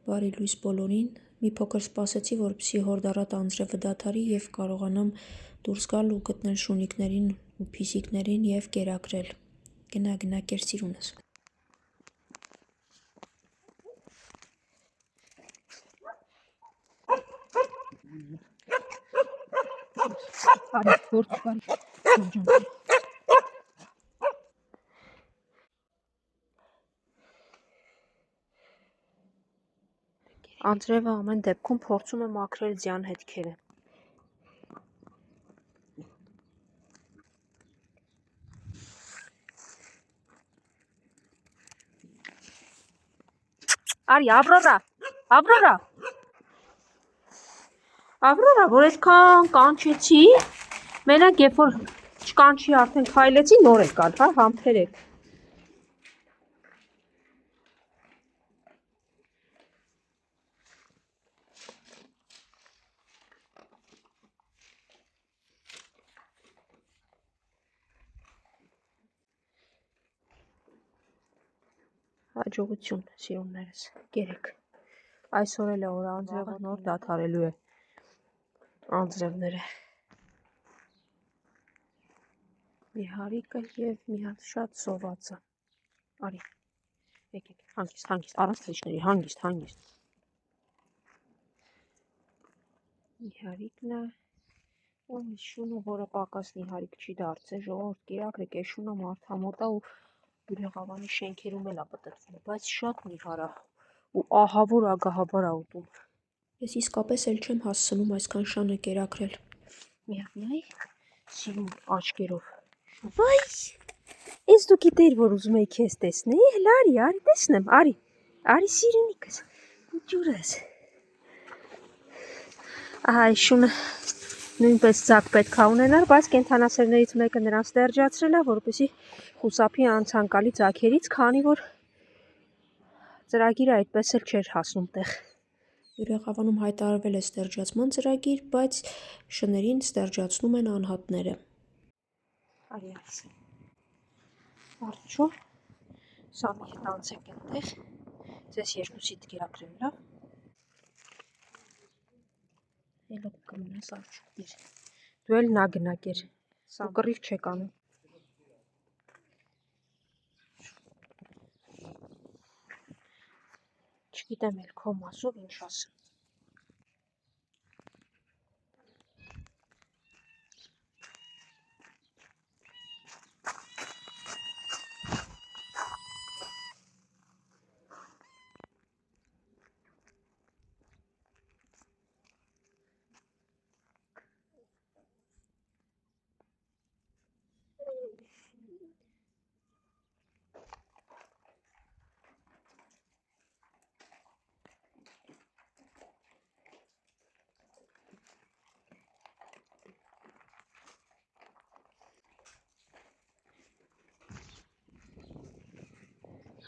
Բարի լույս բոլորին, մի փոքր սպասեցի, որպեսզի հորդառատ անձրևը դադարի և կարողանամ դուրս գալ ու գտնել շունիկներին ու փիսիկներին և կերակրել։ Գնա կեր սիրունս։ Անձրևը ամեն դեպքում փորձում է մաքրել ձյան հետքերը։ Արի, Ավրորա, որ այսքան կանչեցի, մենակ երբ որ չկանչի արդեն քայլեցի, նոր եք գալ, հա, համբերեք։ Հաջողություն, սիրուններս, կերեք։ Այսօր էլ է օր անձրևը նոր դադարելու է անձրևները։ Մի հարիկը և մի հատ շատ սովածը։ Արի, եկեք, հանգիստ, առանց թռիչքների, հանգիստ։ Մի հարիկն է, ու մի շունը, որը պակաս նիհարիկ չի դարձել, ժողովուրդ կերակրեք, այս շունը մարդամոտ է ու Յուրեղավանի շենքերում էլ է պտտվում, բայց շատ նիհար է ու ահավոր ագահաբար է ուտում։ Ես իսկապես էլ չեմ հասցնում այսքան շանը կերակրել։ Մի հատ նայ, սիրուն աչքերով։ Վայ, ես դու գիտեիր, որ ուզում էի քեզ տեսնեի, հələ արի տեսնեմ, արի սիրունիկս, ջուրս։ Ահա այս շունը նույնպես ձակ պետք է ունենար, բայց կենդանասերներից մեկը նրան ստերջացրել է, որպեսզի խուսափի անցանկալի ձագերից, քանի որ ծրագիրը այդպես էլ չէր հասնում տեղ։ Յուրեղավանում հայտարարվել է ստերջացման ծրագիր, բայց շներին ստերջացնում են անհատները։ Արի այս։ Արդյո՞ք սա մի հետ անցեք այնտեղ, ձեզ երկուսիդ կերակրեմ, լավ։ Ելոք կմնաս արջուկներ։ Դու էլ նա գնա կեր, սա կռիվ չեք անում։ Չգիտեմ էլ քո մասով ինչ ասեմ։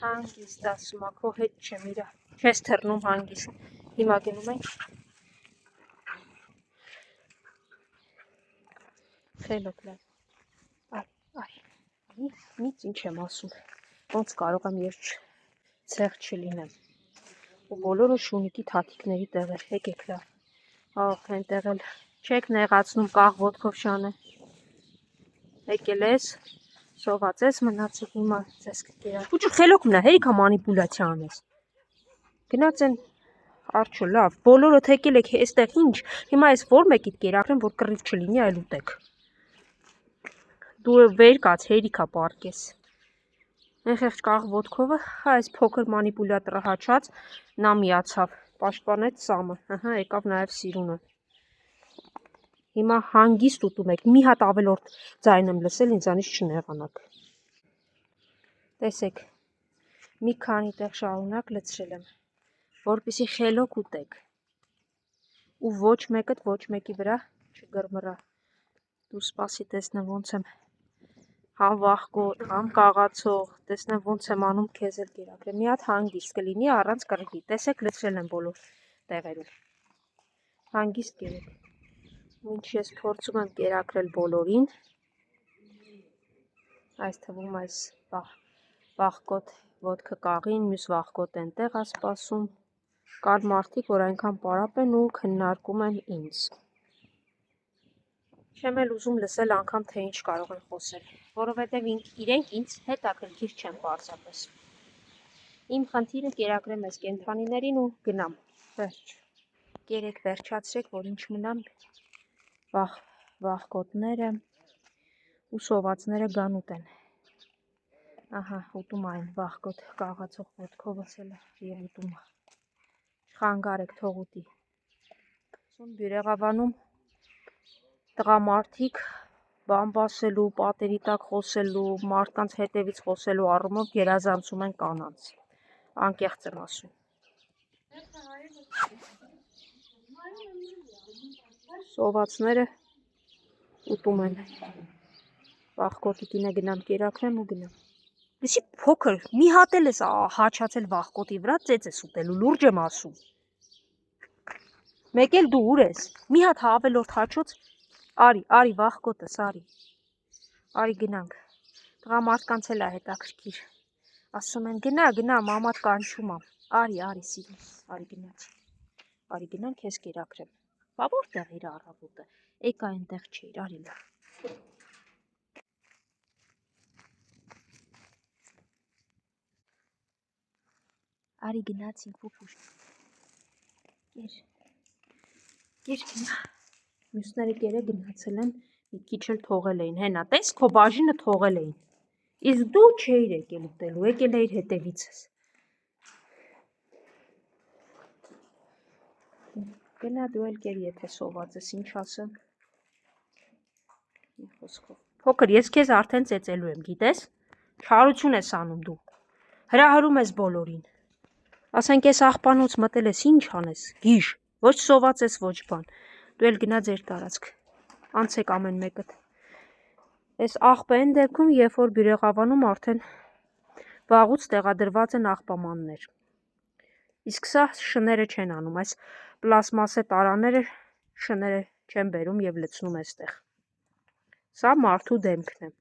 Հանգիստ ասում, քո հետ չեմ իրա, չես թռնում հանգիստ, հիմա գնում ենք, խելոք լավ, արի, միծ ինչ եմ ասում, ոնց կարող եմ ես ցեղ չլինեմ, ու բոլորը շունիկի թաթիկների տեղեր, եկեք լավ, աղ, ենտեղ էլ չեք նեղացնում կաղ ոտքով շանը, եկել ես, սոված ես մնացի, հիմա ձեզ կկերակ, ու խելոք մնա, հերիքա մանիպուլացիա անես, գնաց են արջո լավ, բոլորը թեկել եք էստեղ ինչ, հիմա ես որ մեկիդ կերակրեմ, որ կռիվ չլինի, այլ ուտեք, դու վեր կաց, հերիքա պարկես, Եղեղջ կաղ ոտքովը, այս փոքր մանիպուլյատորը հաչած, նա միացավ, պաշտպանեց Սամը, ըհը, եկավ նաև սիրունը, հիմա հանգիստ ուտում եք, մի հատ ավելորդ ձայն եմ լսել, ինձանից չնեղանաք, տեսեք, մի քանի տեղ շարունակ լցրել եմ, որպեսզի խելոք ուտեք, ու ոչ մեկդ ոչ մեկի վրա չգռմռա, դու սպասի տեսնեմ ոնց եմ համ վախկոտ, համ կաղացող, տեսնեմ ոնց եմ անում քեզ էլ կերակրեմ, մի հատ հանգիստ կլինի առանց կռվի, տեսեք լցրել եմ բոլոր տեղերում, հանգիստ կերեք, մինչ ես փորձում եմ կերակրել բոլորին, այս թվում այս վախկոտ ոտքը կաղին, մյուս վախկոտ ենտեղ է սպասում, Կար մարդիկ, որ այնքան պարապ են ու քննարկում են ինձ։ Չեմ էլ ուզում լսել անգամ, թե ինչ կարող են խոսել, որովհետև իրենք ինձ հետաքրքիր չեն պարզապես։ Իմ խնդիրը կերակրեմ այս կենդանիներին ու գնամ, վերջ։ Կերեք վերջացրեք, որ ինչ մնամ, վախկոտները ու սովածները գան ուտեն։ Ահա, ուտում այն վախկոտ կաղացող ոտքովս էլ և ուտում։ Չխանգարեք, թող ուտի։ Բյուրեղավանում տղամարդիկ բամբասելու, պատերի տակ խոսելու, մարդկանց հետևից խոսելու առումով գերազանցում են կանանց։ Անկեղծ եմ ասում։ Սովածները ուտում են։ Վախկոտի կինը գնամ կերակրեմ ու գնամ։ Լսի փոքր, մի հատ էլ ես հաչացել վախկոտի վրա, ծեծ ես ուտելու, լուրջ եմ ասում։ Մեկ էլ դու ուր ես, մի հատ ավելորդ հաչոց, արի վախկոտս, արի գնանք, տղամարդկանց էլ է հետաքրքիր, ասում են գնա, մամատ կանչում ամ, արի սիրուն, արի գնանք, քեզ կերակրեմ, բա որտեղ իր առավոտը, եկա այնտեղ չէիր, արի լավ։ Արի գնացինք պուպուշ, կեր գնա, մյուսները կերը գնացել են, մի քիչ էլ թողել էին, հենա, տես քո բաժինը թողել էին, իսկ դու չէիր եկել ուտելու, եկել էիր հետևիցս։ Գնա դու էլ կեր, եթե սոված ես, ինչ ասեմ։ Փոքր, ես քեզ արդեն ծեծելու եմ, գիտես, չարություն ես անում դու, հրահրում ես բոլորին, ասենք ես աղբանոց մտել ես, ինչ անես, գիժ, ոչ սոված ես, ոչ բան, դու էլ գնա ձեր տարածք, անցեք ամեն մեկդ, ես աղբը են դեպքում, երբ որ բյուրեղավանում արդեն վաղուց տեղադրված են աղբամաններ, իսկ սա շները չեն անում, այս պլասմասե տարաները շները չեն բերում և լցնում էստեղ, սա մարդու դեմքն է,